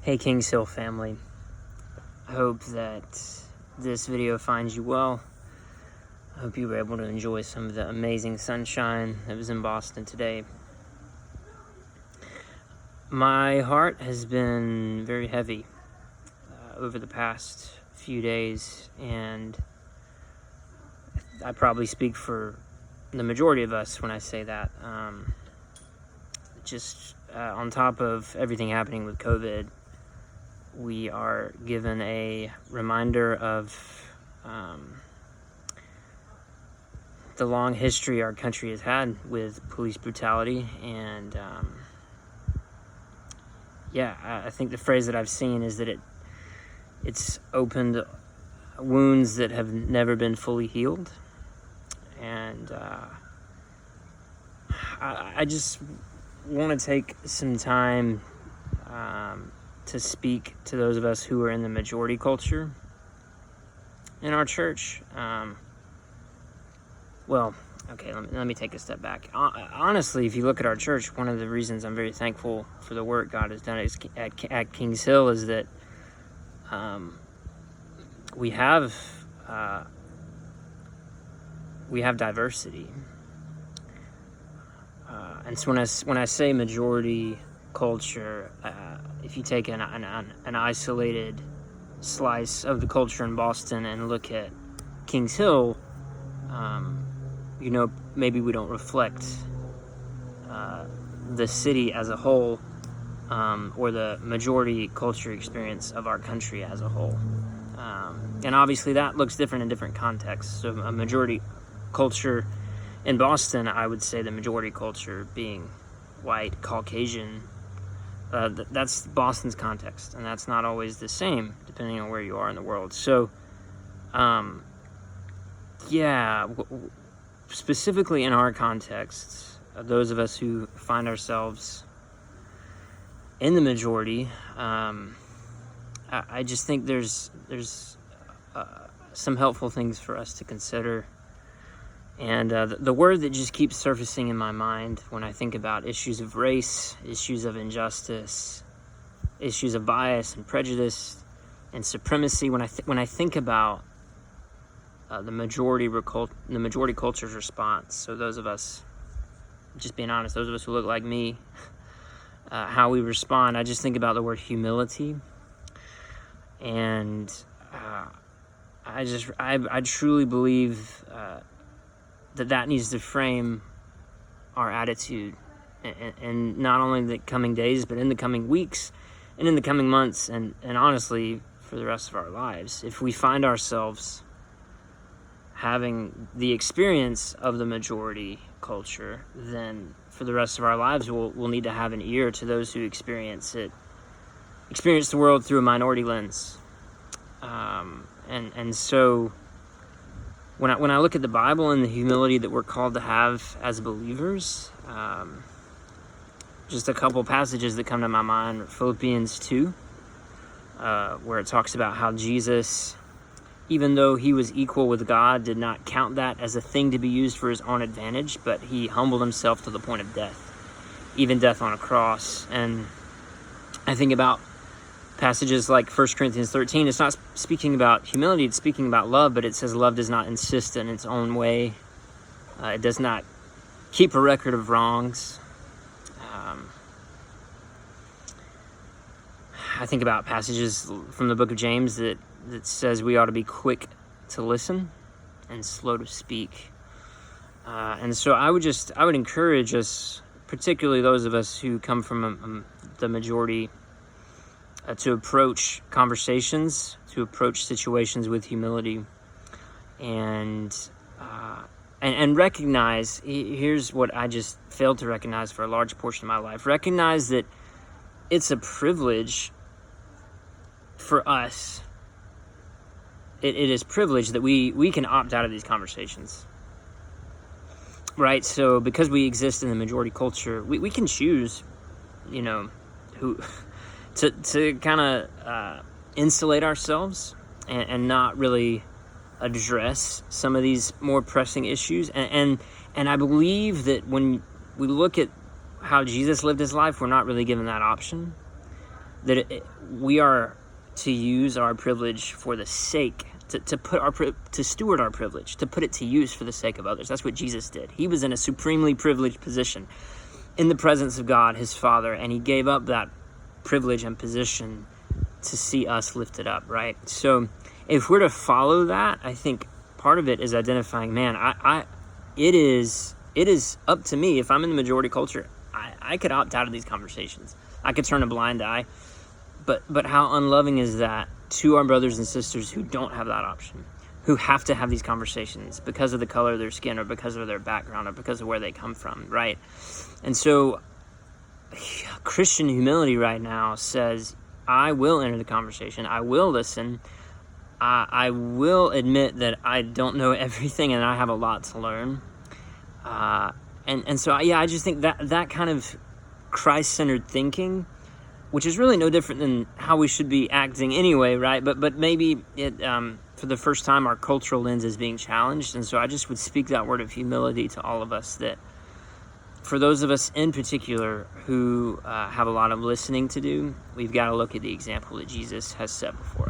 Hey Kings Hill family, I hope that this video finds you well. I hope you were able to enjoy some of the amazing sunshine that was in Boston today. My heart has been very heavy over the past few days, and I probably speak for the majority of us when I say that. On top of everything happening with COVID, we are given a reminder of the long history our country has had with police brutality. And I think the phrase that I've seen is that it's opened wounds that have never been fully healed. And I just want to take some time to speak to those of us who are in the majority culture in our church. Let me take a step back. Honestly, if you look at our church, one of the reasons I'm very thankful for the work God has done at Kings Hill is that we have diversity. And so when I say majority culture, if you take an isolated slice of the culture in Boston and look at Kings Hill, maybe we don't reflect the city as a whole, or the majority culture experience of our country as a whole. And obviously that looks different in different contexts. So a majority culture in Boston, I would say the majority culture being white, Caucasian, that's Boston's context, and that's not always the same depending on where you are in the world. So, specifically in our context, those of us who find ourselves in the majority, I just think there's some helpful things for us to consider. And the word that just keeps surfacing in my mind when I think about issues of race, issues of injustice, issues of bias and prejudice and supremacy, when I think about the majority culture's response, so those of us, just being honest, those of us who look like me, how we respond, I just think about the word humility. And I truly believe that needs to frame our attitude, and not only in the coming days, but in the coming weeks and in the coming months, and honestly for the rest of our lives. If we find ourselves having the experience of the majority culture, then for the rest of our lives we'll need to have an ear to those who experience the world through a minority lens. And so when I look at the Bible and the humility that we're called to have as believers, just a couple passages that come to my mind: Philippians 2, where it talks about how Jesus, even though he was equal with God, did not count that as a thing to be used for his own advantage, but he humbled himself to the point of death, even death on a cross. And I think about passages like 1 Corinthians 13. It's not speaking about humility, it's speaking about love, but it says love does not insist in its own way. It does not keep a record of wrongs. I think about passages from the book of James that says we ought to be quick to listen and slow to speak. And so I would encourage us, particularly those of us who come from the majority, to approach conversations, to approach situations with humility, and recognize, here's what I just failed to recognize for a large portion of my life: recognize that it's a privilege for us. It is privilege that we can opt out of these conversations, right? So because we exist in the majority culture, we can choose, who to kind of insulate ourselves and not really address some of these more pressing issues. And I believe that when we look at how Jesus lived his life, we're not really given that option. that we are to use our privilege for the sake, to steward our privilege, to put it to use for the sake of others. That's what Jesus did. He was in a supremely privileged position in the presence of God, his Father, and he gave up that privilege and position to see us lifted up, right? So if we're to follow that, I think part of it is identifying, man, it is up to me. If I'm in the majority culture, I could opt out of these conversations. I could turn a blind eye. But how unloving is that to our brothers and sisters who don't have that option, who have to have these conversations because of the color of their skin or because of their background or because of where they come from, right? And so Christian humility right now says, I will enter the conversation. I will listen. I will admit that I don't know everything and I have a lot to learn. And so, I just think that kind of Christ-centered thinking, which is really no different than how we should be acting anyway, right? But maybe it for the first time, our cultural lens is being challenged. And so I just would speak that word of humility to all of us, that for those of us in particular who have a lot of listening to do, we've got to look at the example that Jesus has set before us.